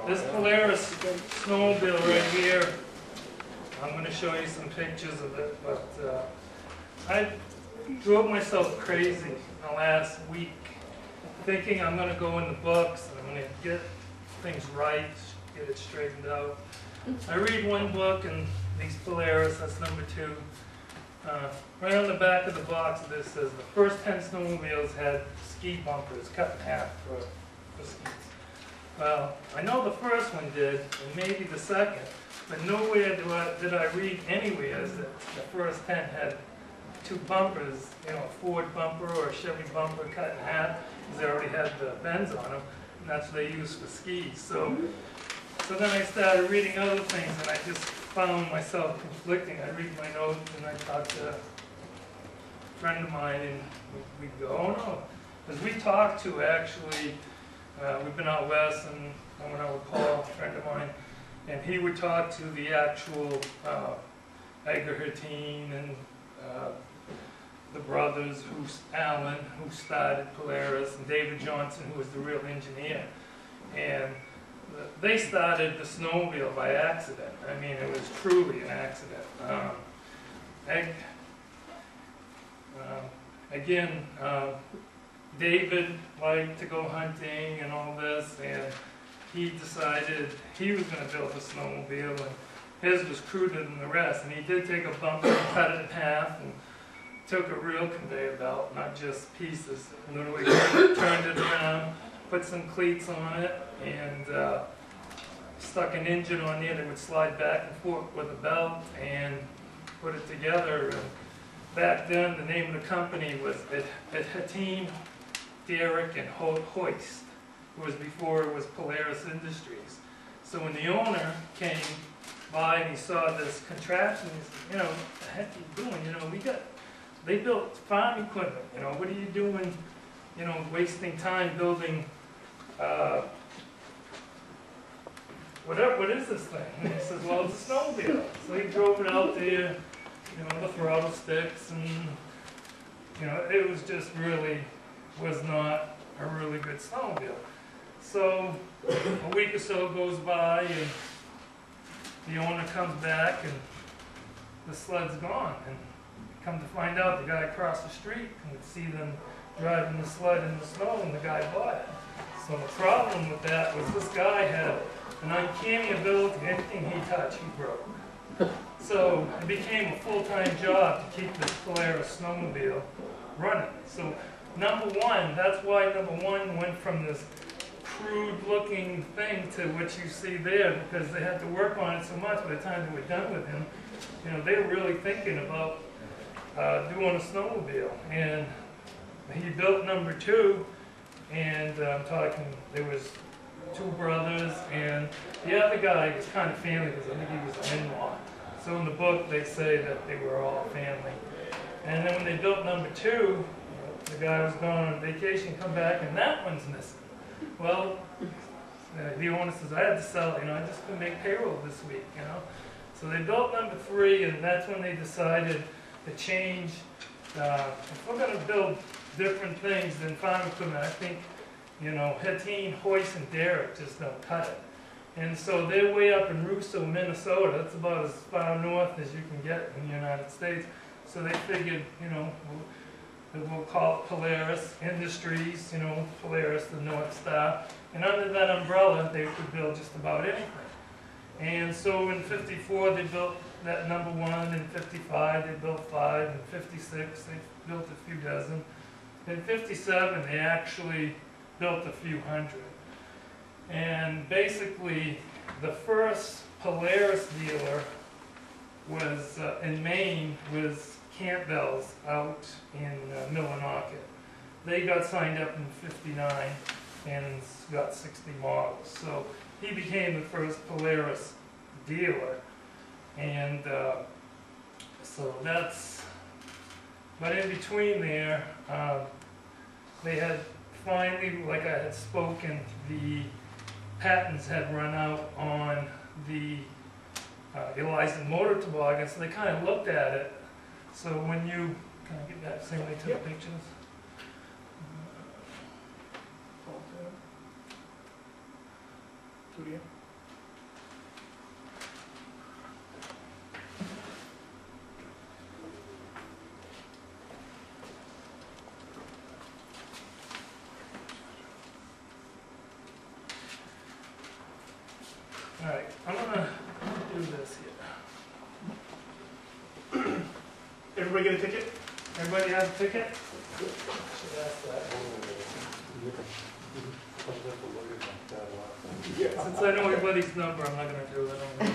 This Polaris snowmobile right here, I'm going to show you some pictures of it, but I drove myself crazy in the last week thinking I'm going to go in the books and I'm going to get things right, get it straightened out. I read one book and these Polaris, that's number 2. Right on the back of the box this says the first 10 snowmobiles had ski bumpers cut in half for skis. Well, I know the first one did, and maybe the second, but nowhere did I read anywhere that the first 10 had 2 bumpers, you know, a Ford bumper or a Chevy bumper cut in half, because they already had the bends on them, and that's what they use for skis. So then I started reading other things, and I just found myself conflicting. I read my notes, and I talked to a friend of mine, and we'd go, oh no, because we talked to actually, we've been out west, and I went out with Paul, a friend of mine, and he would talk to the actual Edgar Hertine and the brothers, Alan, who started Polaris, and David Johnson, who was the real engineer. And they started the snowmobile by accident. I mean, it was truly an accident. David liked to go hunting and all this, and he decided he was going to build a snowmobile, and his was cruder than the rest. And he did take a bumper and cut it in half, and took a real conveyor belt, not just pieces. Literally turned it around, put some cleats on it, and stuck an engine on there that would slide back and forth with a belt, and put it together. And back then, the name of the company was Hertine, Derrick, and Hoist. It was before it was Polaris Industries. So when the owner came by and he saw this contraption, he said, you know, what the heck are you doing? You know, they built farm equipment. You know, what are you doing, you know, wasting time building, what is this thing? And he says, well, it's a snowmobile. So he drove it out there, you know, the throttle sticks, and, you know, it was just really, was not a really good snowmobile. So a week or so goes by, and the owner comes back, and the sled's gone. And come to find out, the guy across the street could see them driving the sled in the snow, and the guy bought it. So the problem with that was this guy had an uncanny ability, anything he touched, he broke. So it became a full-time job to keep this Polaris snowmobile running. So number 1, that's why number 1 went from this crude-looking thing to what you see there, because they had to work on it so much. By the time they were done with him, you know, they were really thinking about doing a snowmobile. And he built number 2, and I'm talking, there was 2 brothers, and the other guy was kind of family because I think he was an in-law. So in the book they say that they were all family. And then when they built number 2, the guy was going on vacation, come back, and that one's missing. Well, the owner says, I had to sell it, you know, I just couldn't make payroll this week, you know. So they built number 3, and that's when they decided to change. If we're going to build different things than farm equipment, I think, you know, Hertine, Hoist, and Derrick just don't cut it. And so they're way up in Russo, Minnesota. That's about as far north as you can get in the United States. So they figured, you know, we'll call it Polaris Industries, you know, Polaris, the North Star. And under that umbrella, they could build just about anything. And so in '54, they built that number 1. In '55, they built 5. In '56, they built a few dozen. In '57, they actually built a few hundred. And basically, the first Polaris dealer was in Maine, was Campbell's out in Millinocket. They got signed up in '59 and got 60 models. So he became the first Polaris dealer. And so that's, but in between there, they had finally, like I had spoken, the patents had run out on the Eliza motor toboggan, so they kind of looked at it. So when you, can I get that same way to the pictures? studio. Alright, I'm gonna do this here. Everybody get a ticket? Everybody have a ticket? Should ask that. Since I know everybody's number, I'm not gonna do it. Alright.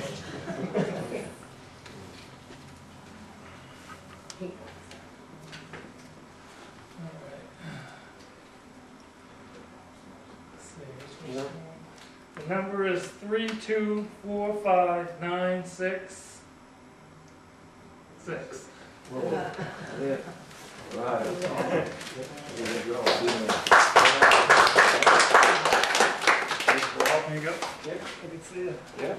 Let's see, which one's the one? The number is 3245966. Right. There you go. Yeah. I can see it. Yeah.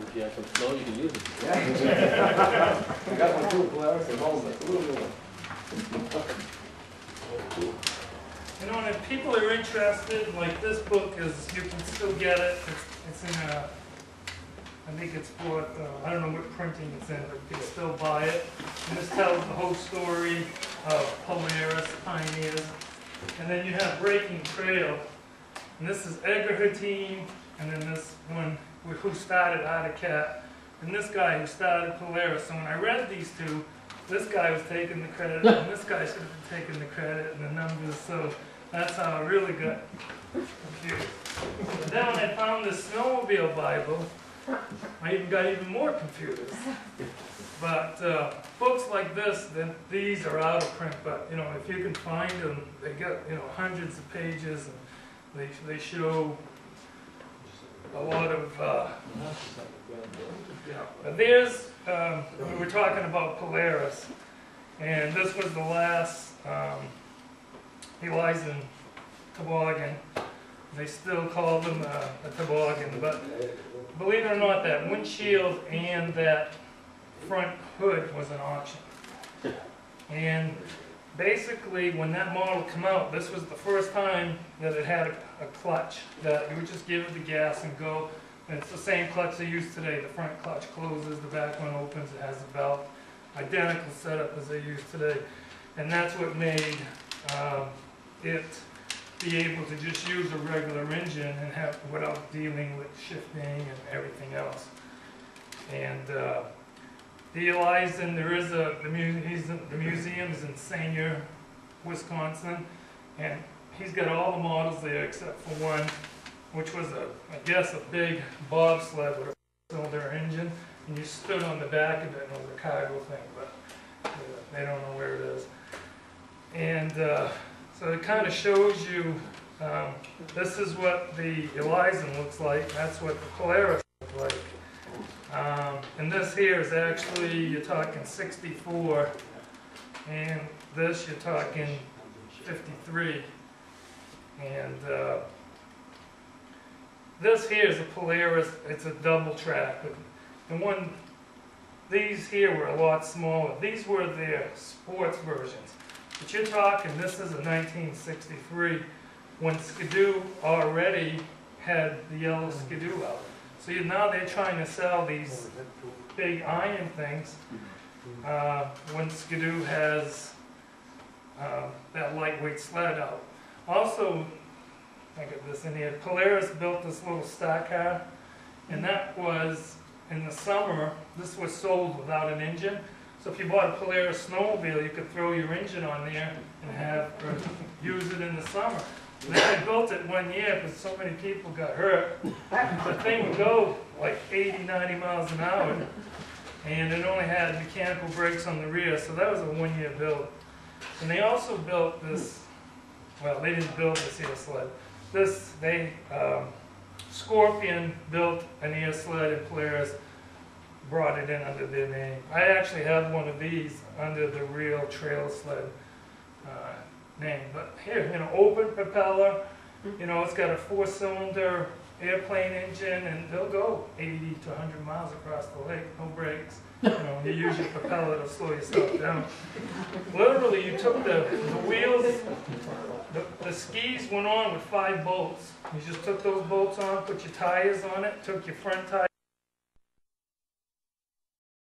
If you have some snow, you can use it. Yeah. I got my two flowers at home, but a little one. You know, and if people are interested, like this book is, you can still get it. It's in a, I think it's for, I don't know what printing it's in, but you can still buy it. And this tells the whole story of Polaris pioneers. And then you have Breaking Trail. And this is Edgar Hatim, and then this one who started Cat, and this guy who started Polaris. So when I read these two, this guy was taking the credit, and this guy should have been taking the credit, and the numbers, so that's how I really got confused. And then when I found this Snowmobile Bible, I even got even more confused. But books like this, then these are out of print, but you know, if you can find them, they got, you know, hundreds of pages, and they show a lot of, but there's, we were talking about Polaris, and this was the last Elizen toboggan. They still call them a toboggan, but believe it or not, that windshield and that front hood was an option. And basically, when that model came out, this was the first time that it had a clutch, that you would just give it the gas and go. And it's the same clutch they use today. The front clutch closes, the back one opens, it has a belt. Identical setup as they use today. And that's what made it be able to just use a regular engine and have, without dealing with shifting and everything else. And the Elizen, there is the museum is in Senior, Wisconsin, and he's got all the models there except for one, which was I guess a big bobsled with a cylinder engine, and you stood on the back of it and it was a cargo thing, but they don't know where it is. And so it kind of shows you, this is what the Elizen looks like, that's what the Polaris looks like. And this here is actually, you're talking 64, and this you're talking 53. And this here is a Polaris, it's a double track. These here were a lot smaller. These were their sports versions. But you're talking, this is a 1963, when Skidoo already had the yellow Skidoo out. So now they're trying to sell these big iron things when Skidoo has that lightweight sled out. Also, I got this in here, Polaris built this little stock car, and that was, in the summer, this was sold without an engine. So if you bought a Polaris snowmobile, you could throw your engine on there and use it in the summer. And then they built it one year because so many people got hurt. The thing would go like 80, 90 miles an hour, and it only had mechanical brakes on the rear, so that was a one-year build. And they also built this, well, they didn't build this air sled. Scorpion built an air sled, and Polaris brought it in under their name. I actually have one of these under the real trail sled name. But here, you know, open propeller, you know, it's got a 4-cylinder airplane engine, and they'll go 80 to 100 miles across the lake, no brakes. You know, you use your propeller to slow yourself down. Literally, you took the wheels, the skis went on with 5 bolts. You just took those bolts on, put your tires on it, took your front tire